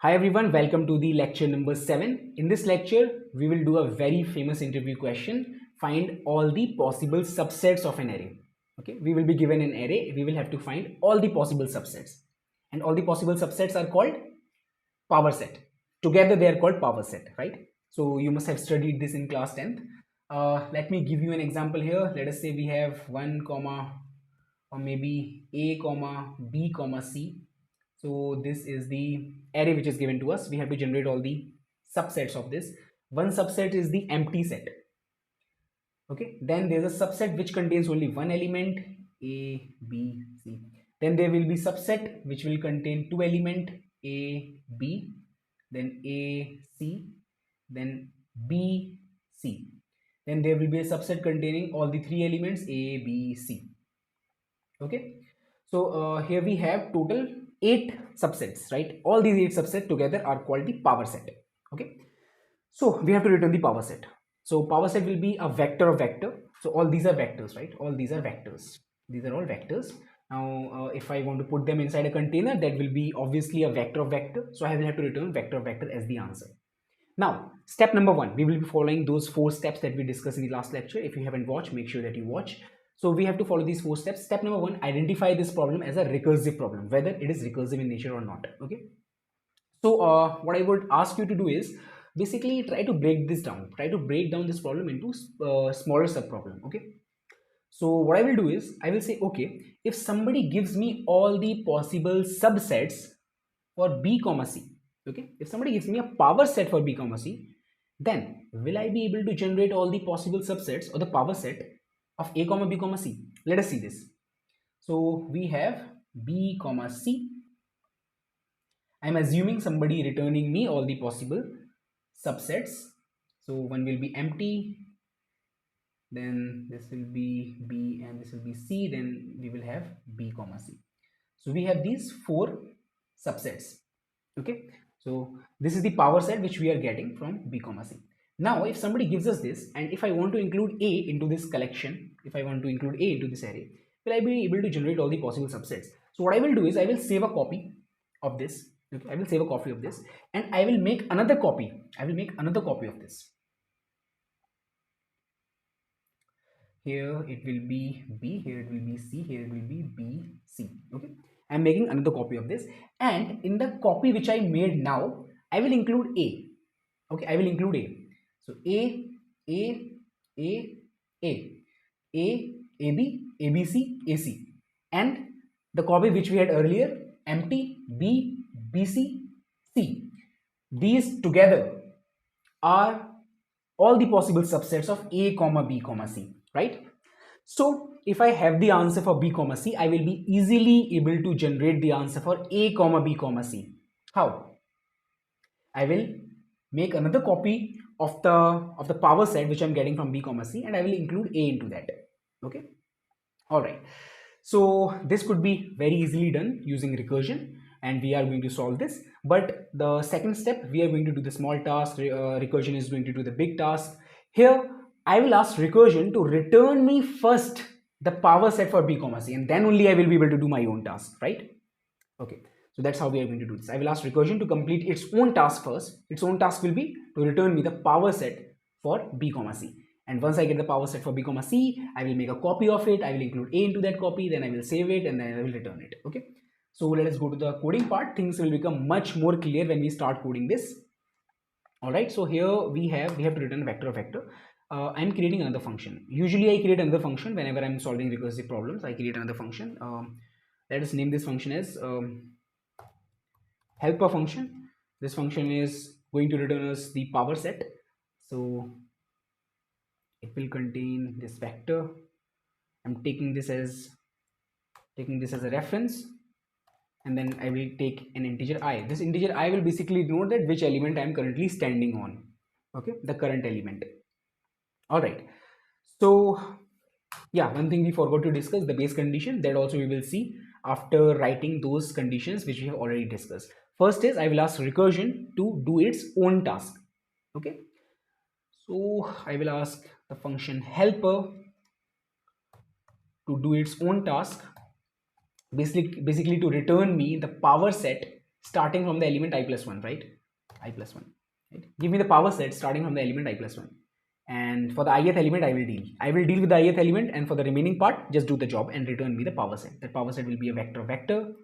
Hi everyone, welcome to the lecture number 7. In this lecture, we will do a very famous interview question. Find all the possible subsets of an array. Okay, we will be given an array. We will have to find all the possible subsets. And all the possible subsets are called power set. Together they are called power set, right? So you must have studied this in class 10th. Let me give you an example here. Let us say we have 1 comma or maybe a comma b comma c. So this is the array which is given to us. We have to generate all the subsets of this. One subset is the empty set. Okay, then there's a subset which contains only one element, a b c. Then there will be subset which will contain two element, a b, then a c, then b c. Then there will be a subset containing all the three elements, a b c. Okay, so here we have total 8 subsets, right? All these 8 subsets together are called the power set. Okay, so we have to return the power set. So power set will be a vector of vector. So all these are vectors, right? All these are vectors. These are all vectors. Now if I want to put them inside a container, that will be obviously a vector of vector. So I will have to return vector of vector as the answer. Now step number 1, we will be following those 4 steps that we discussed in the last lecture. If you haven't watched, make sure that you watch. So we have to follow these 4 steps. Step number 1, identify this problem as a recursive problem, whether it is recursive in nature or not. Okay, so what I would ask you to do is basically try to break this down. Try to break down this problem into smaller sub problem. Okay, so what I will do is I will say, okay, if somebody gives me all the possible subsets for b comma c, okay, if somebody gives me a power set for b comma c, then will I be able to generate all the possible subsets or the power set of a comma b comma c? Let us see this. So we have b comma c. I'm assuming somebody returning me all the possible subsets. So one will be empty, then this will be b, and this will be c, then we will have b comma c. So we have these 4 subsets. Okay, so this is the power set which we are getting from b comma c. Now if somebody gives us this, and if I want to include a into this collection, if I want to include a into this array, will I be able to generate all the possible subsets? So what I will do is I will save a copy of this. Okay, I will save a copy of this, and I will make another copy. I will make another copy of this. Here it will be b, here it will be c, here it will be b, c. Okay, I'm making another copy of this, and in the copy which I made now, I will include a. Okay, I will include a. So a, a, a, a, a, ab, abc, ac, and the copy which we had earlier, empty, b, bc, c. These together are all the possible subsets of a comma b comma c, right? So if I have the answer for b comma c, I will be easily able to generate the answer for a comma b comma c. How? I will make another copy of the power set which I'm getting from b comma c, and I will include a into that. Okay, all right. So this could be very easily done using recursion, and we are going to solve this. But the second step, we are going to do the small task. Recursion is going to do the big task. Here I will ask recursion to return me first the power set for b comma c, and then only I will be able to do my own task, right? Okay, so that's how we are going to do this. I will ask recursion to complete its own task first. Its own task will be to return me the power set for b comma c. And once I get the power set for b comma c, I will make a copy of it. I will include a into that copy, then I will save it, and then I will return it. Okay, so let us go to the coding part. Things will become much more clear when we start coding this. All right, so here we have to return a vector of vector. I'm creating another function. Usually I create another function whenever I'm solving recursive problems. I create another function. Let us name this function as helper function. This function is going to return us the power set. So it will contain this vector. I'm taking this as a reference, and then I will take an integer I. This integer I will basically denote that which element I am currently standing on. Okay, the current element. All right, so yeah, one thing we forgot to discuss, the base condition, that also we will see after writing those conditions which we have already discussed. First is I will ask recursion to do its own task. Okay, so I will ask the function helper to do its own task, basically to return me the power set starting from the element I plus 1, right? I plus 1, right? Give me the power set starting from the element I plus 1. And for the ith element, I will deal with the ith element, and for the remaining part, just do the job and return me the power set. That power set will be a vector vector.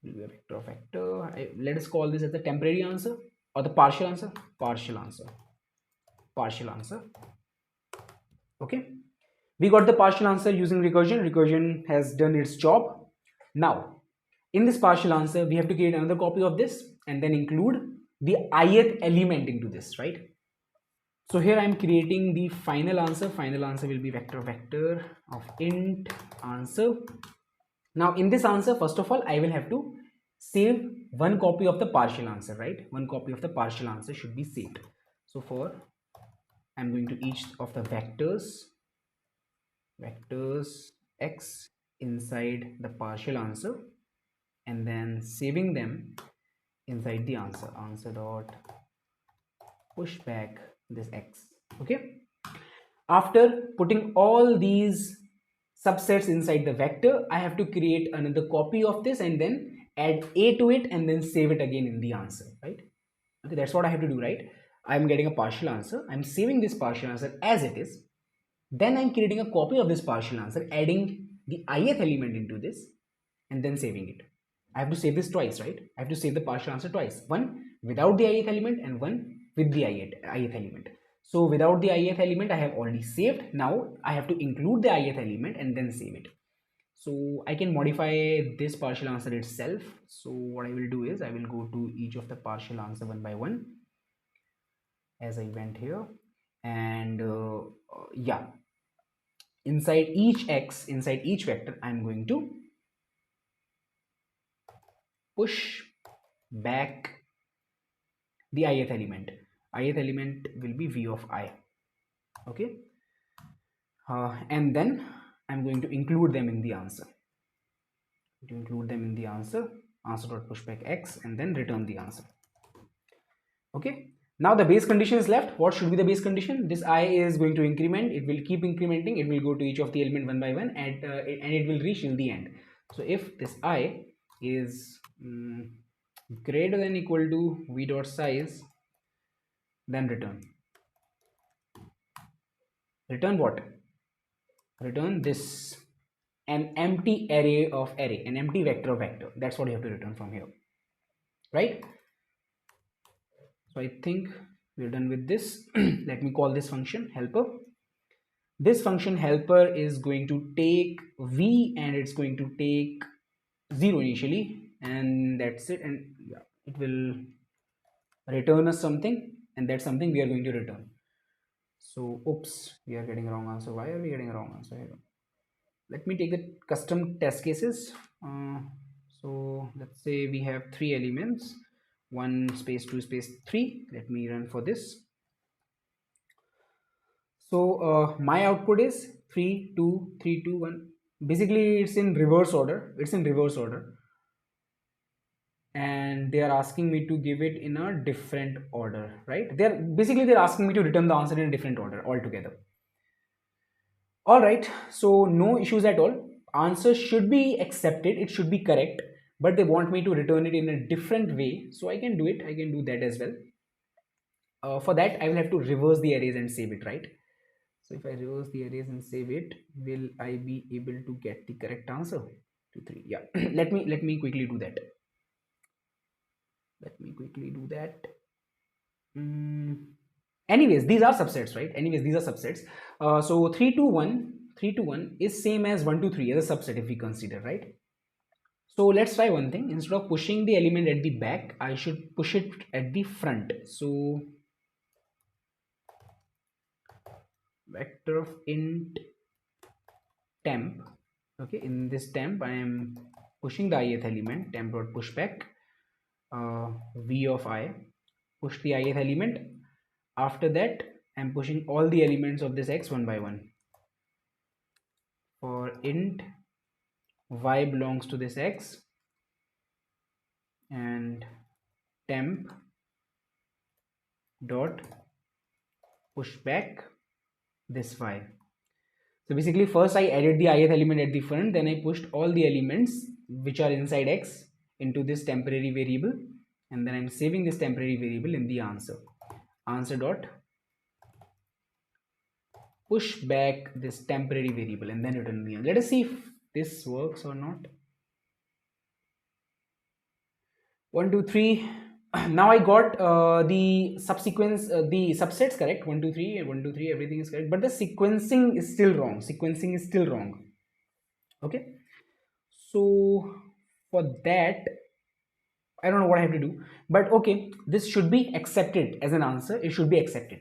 Let us call this as the temporary answer or the partial answer. Partial answer. Okay. We got the partial answer using recursion. Recursion has done its job. Now, in this partial answer, we have to create another copy of this and then include the ith element into this, right? So here I am creating the final answer. Final answer will be vector vector of int answer. Now in this answer, first of all, I will have to save one copy of the partial answer, right? One copy of the partial answer should be saved. So for I'm going to each of the vectors x inside the partial answer and then saving them inside the answer dot push back this x. Okay, after putting all these subsets inside the vector, I have to create another copy of this and then add a to it and then save it again in the answer, right? Okay, that's what I have to do, right? I'm getting a partial answer, I'm saving this partial answer as it is, then I'm creating a copy of this partial answer, adding the ith element into this and then saving it. I have to save this twice, right? I have to save the partial answer twice, one without the ith element and one with the ith element. So without the ith element I have already saved. Now I have to include the ith element and then save it. So I can modify this partial answer itself. So what I will do is I will go to each of the partial answer one by one as I went here, and yeah, inside each x, inside each vector, I'm going to push back the ith element. Ith element will be v of I. Okay, and then I'm going to include them in the answer. Answer dot pushback x, and then return the answer. Okay. Now the base condition is left. What should be the base condition? This I is going to increment. It will keep incrementing. It will go to each of the element one by one, and it will reach till the end. So if this I is greater than equal to v dot size, then return what? Return this, an empty array of array, an empty vector of vector. That's what you have to return from here, right? So I think we're done with this. Let me call this function helper. This function helper is going to take v and it's going to take 0 initially, and that's it, and yeah, it will return us something, and that's something we are going to return. So oops, we are getting a wrong answer. Why are we getting a wrong answer here? Let me take the custom test cases. So let's say we have 3 elements, 1 space 2 space 3. Let me run for this. So my output is 3 2 3 2 1. Basically it's in reverse order. And they are asking me to give it in a different order, right? They're asking me to return the answer in a different order altogether. All right, so no issues at all. Answer should be accepted, it should be correct, but they want me to return it in a different way, so I can do it. I can do that as well. For that I will have to reverse the arrays and save it, right? So if I reverse the arrays and save it, will I be able to get the correct answer? 2 3, yeah. let me quickly do that. Anyways, these are subsets, right? So 3 to 1 is same as 1 to 3 as a subset if we consider, right? So let's try one thing. Instead of pushing the element at the back, I should push it at the front. So vector of int temp. Okay, in this temp I am pushing the ith element, temp dot pushback v of I, push the ith element. After that I'm pushing all the elements of this x one by one. For int y belongs to this x, and temp dot pushback this y. So basically first I added the ith element at the front, then I pushed all the elements which are inside x into this temporary variable, and then I'm saving this temporary variable in the answer dot push back this temporary variable, and then return the answer. Let us see if this works or not. 1 2 3. Now I got the subsequence, the subsets correct. 1 2 3 1 2 3, everything is correct, but the sequencing is still wrong. Okay, so for that I don't know what I have to do, but okay, this should be accepted as an answer. It should be accepted.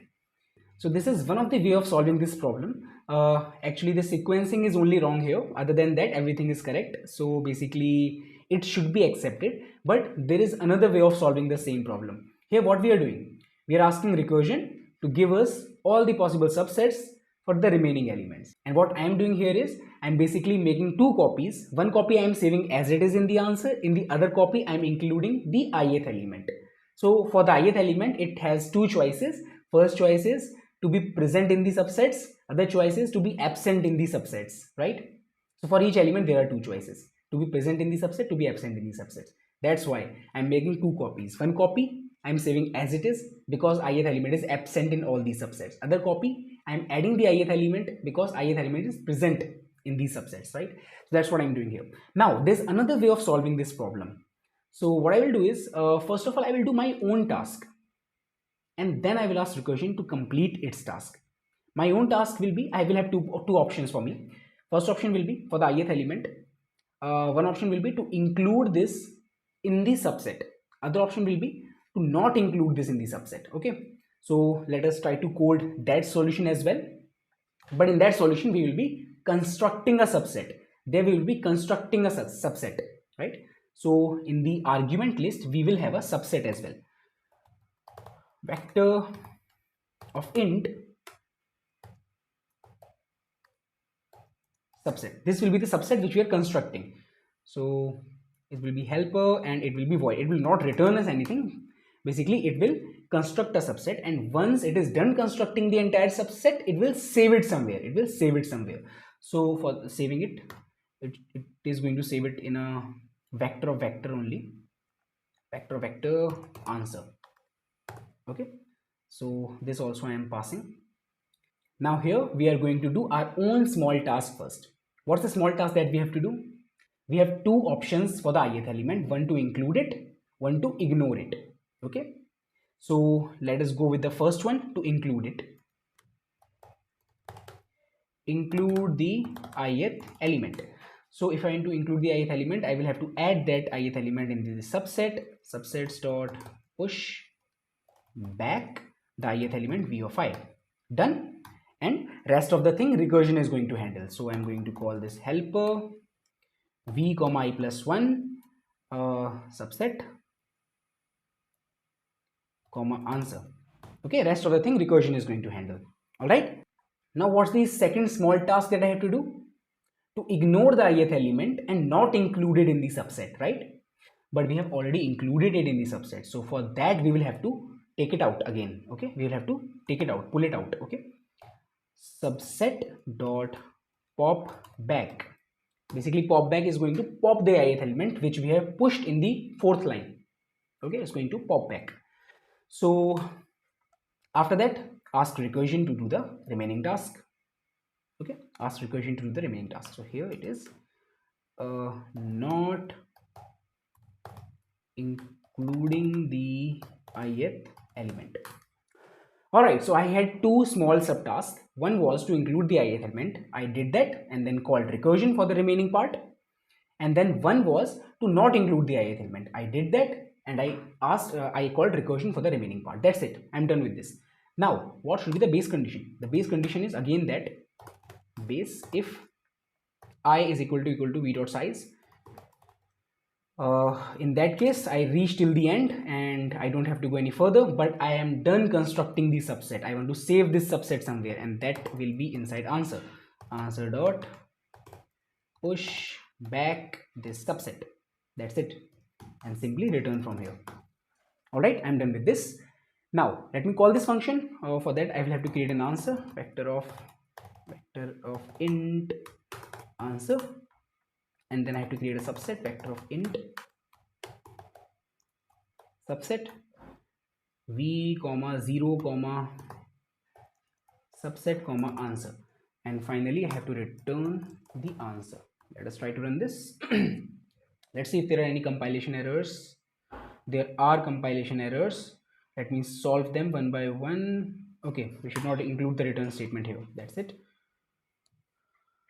So this is one of the way of solving this problem. Actually, the sequencing is only wrong here. Other than that, everything is correct. So basically, it should be accepted. But there is another way of solving the same problem. Here, what we are doing, we are asking recursion to give us all the possible subsets for the remaining elements. And what I am doing here is, I am basically making two copies. One copy I am saving as it is in the answer. In the other copy, I am including the ith element. So for the ith element, it has two choices. First choice is to be present in the subsets, other choice is to be absent in the subsets, right? So for each element there are two choices, to be present in the subset, to be absent in the subsets. That's why I'm making two copies. One copy I'm saving as it is because ith element is absent in all these subsets. Other copy I'm adding the ith element because ith element is present in these subsets, right? So that's what I'm doing here. Now there's another way of solving this problem. So what I will do is, first of all I will do my own task, and then I will ask recursion to complete its task. My own task will be, I will have two options for me. First option will be for the ith element. One option will be to include this in the subset. Other option will be to not include this in the subset. Okay. So let us try to code that solution as well. But in that solution, we will be constructing a subset. There we will be constructing a subset, right? So in the argument list, we will have a subset as well. Vector of int subset. This will be the subset which we are constructing. So it will be helper and it will be void. It will not return us anything. Basically, it will construct a subset, and once it is done constructing the entire subset, it will save it somewhere. So for saving it, it is going to save it in a vector of vector only. Vector vector answer. Okay. So this also I am passing. Now here we are going to do our own small task first. What's the small task that we have to do? We have two options for the ith element, one to include it, one to ignore it. Okay. So let us go with the first one, to include it. Include the ith element. So if I want to include the ith element, I will have to add that ith element into the subset. Subsets dot push back the ith element v of I. Done. And rest of the thing recursion is going to handle. So I'm going to call this helper v comma I plus 1 subset comma answer. Okay, rest of the thing recursion is going to handle. All right. Now what's the second small task that I have to do? To ignore the ith element and not include it in the subset, right? But we have already included it in the subset. So for that we will have to take it out again. Okay, we will have to take it out, pull it out. Okay, subset dot pop back. Basically pop back is going to pop the ith element which we have pushed in the fourth line. Okay, it's going to pop back. So after that, ask recursion to do the remaining task. Okay, ask recursion to do the remaining task. So here it is, not including the ith element. Alright, so I had two small subtasks. One was to include the ith element. I did that and then called recursion for the remaining part. And then one was to not include the ith element. I did that and I called recursion for the remaining part. That's it. I'm done with this. Now, what should be the base condition? The base condition is again that base if I is equal to v dot size. In that case, I reach till the end and I don't have to go any further, but I am done constructing the subset. I want to save this subset somewhere, and that will be inside answer. Answer dot push back this subset. That's it, and simply return from here. All right, I'm done with this. Now let me call this function. For that I will have to create an answer vector of int answer, and then I have to create a subset vector of int subset v comma 0 comma subset comma answer, and finally I have to return the answer. Let us try to run this. Let's see if there are any compilation errors. There are compilation errors. Let me solve them one by one. Okay, we should not include the return statement here. That's it.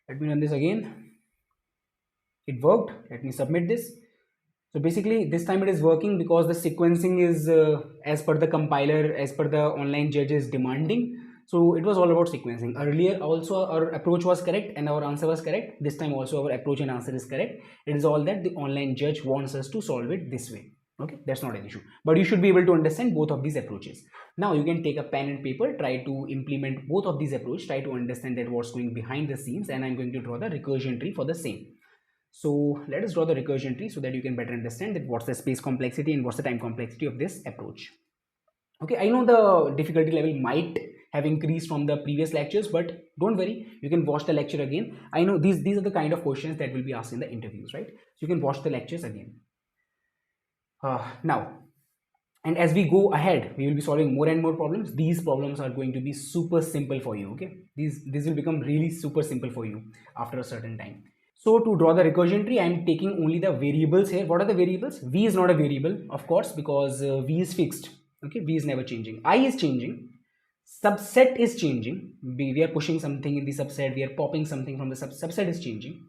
Let me run this again. It worked. Let me submit this. So basically this time it is working because the sequencing is as per the compiler, as per the online judges demanding. So it was all about sequencing. Earlier also our approach was correct and our answer was correct. This time also our approach and answer is correct. It is all that the online judge wants us to solve it this way. Okay, that's not an issue, but you should be able to understand both of these approaches. Now you can take a pen and paper, try to implement both of these approaches, try to understand that what's going behind the scenes, and I'm going to draw the recursion tree for the same. So let us draw the recursion tree so that you can better understand that what's the space complexity and what's the time complexity of this approach. Okay, I know the difficulty level might have increased from the previous lectures, but don't worry, you can watch the lecture again. I know these are the kind of questions that will be asked in the interviews, right? So you can watch the lectures again. Now, and as we go ahead, we will be solving more and more problems. These problems are going to be super simple for you. Okay, these will become really super simple for you after a certain time. So to draw the recursion tree, I am taking only the variables here. What are the variables? V is not a variable, of course, because V is fixed. Okay, V is never changing. I is changing. Subset is changing. We are pushing something in the subset. We are popping something from the subset is changing.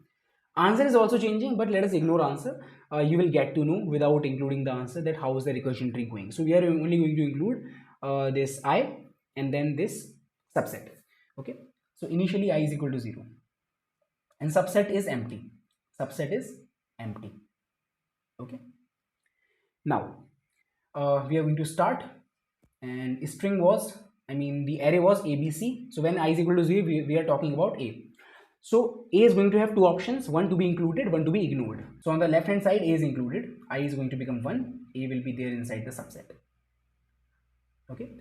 Answer is also changing, but let us ignore answer. You will get to know without including the answer that how is the recursion tree going. So we are only going to include this I and then this subset. Okay. So initially I is equal to 0 and subset is empty. Subset is empty. Okay. Now we are going to start, and string was, the array was ABC. So when I is equal to 0, we are talking about A. So A is going to have two options, one to be included, one to be ignored. So on the left hand side, A is included, I is going to become 1, A will be there inside the subset. Okay,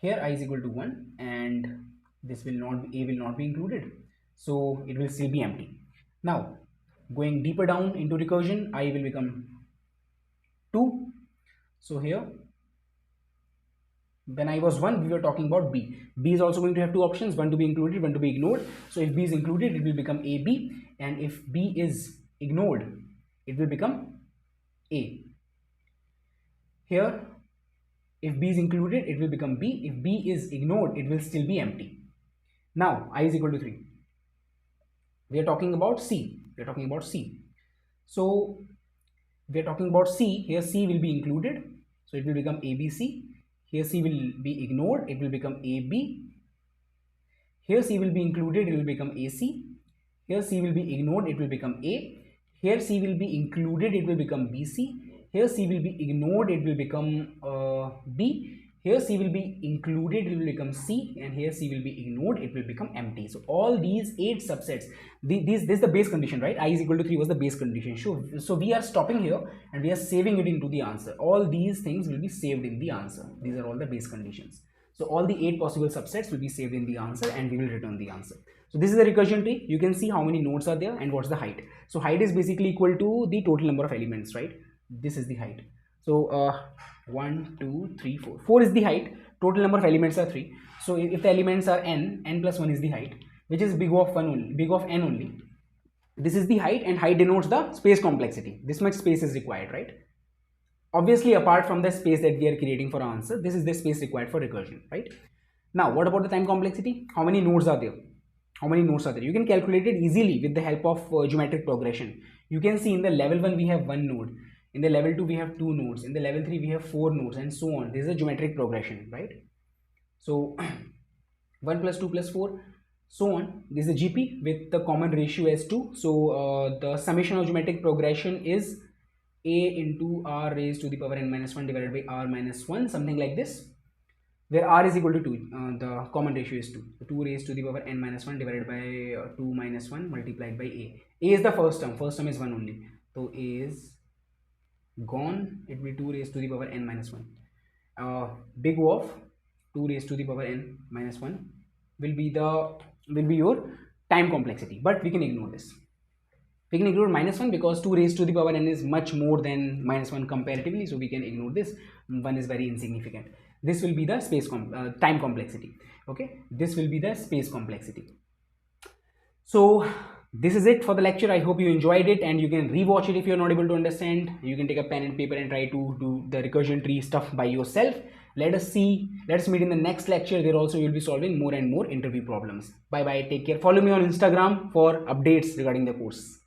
here I is equal to 1 and this will not be, A will not be included, so it will still be empty. Now going deeper down into recursion, I will become 2. So here when I was 1, we were talking about B. B is also going to have two options, one to be included, one to be ignored. So if B is included, it will become AB, and if B is ignored, it will become A. Here, if B is included, it will become B. If B is ignored, it will still be empty. Now, I is equal to 3. We are talking about C. We are talking about C. So, we are talking about C. Here, C will be included. So, it will become ABC. Here C will be ignored, it will become AB. Here C will be included, it will become AC. Here C will be ignored, it will become A. Here C will be included, it will become BC. Here C will be ignored, it will become B. Here C will be included, it will become C, and here C will be ignored, it will become empty. So all these 8 subsets, this is the base condition, right? I is equal to 3 was the base condition. So we are stopping here and we are saving it into the answer. All these things will be saved in the answer. These are all the base conditions. So all the 8 possible subsets will be saved in the answer and we will return the answer. So this is the recursion tree. You can see how many nodes are there and what's the height. So height is basically equal to the total number of elements, right? This is the height. So 1, 2, 3, 4. 4 is the height. Total number of elements are 3. So if the elements are n plus 1 is the height, which is big of 1 only, big of n only. This is the height, and height denotes the space complexity. This much space is required, right? Obviously, apart from the space that we are creating for answer, this is the space required for recursion, right? Now, what about the time complexity? How many nodes are there? How many nodes are there? You can calculate it easily with the help of geometric progression. You can see in the level 1 we have 1 node. In the level 2 we have 2 nodes. In the level 3 we have 4 nodes, and so on. This is a geometric progression, right? So 1 plus 2 plus 4, so on. This is a GP with the common ratio as 2. So the summation of geometric progression is a into r raised to the power n minus 1 divided by r minus 1, something like this, where r is equal to 2. The common ratio is 2. So 2 raised to the power n minus 1 divided by 2 minus 1 multiplied by a. A is the first term. First term is 1 only. So a is gone. It will be 2 raised to the power n minus 1. Big O of 2 raised to the power n minus 1 will be your time complexity, but we can ignore this. We can ignore -1 because 2 raised to the power n is much more than -1 comparatively, so we can ignore this. 1 is very insignificant. This will be the time complexity. Okay, this will be the space complexity. So this is it for the lecture. I hope you enjoyed it, and you can rewatch it if you're not able to understand. You can take a pen and paper and try to do the recursion tree stuff by yourself. Let's meet in the next lecture. There also you'll be solving more and more interview problems. Bye bye, take care. Follow me on Instagram for updates regarding the course.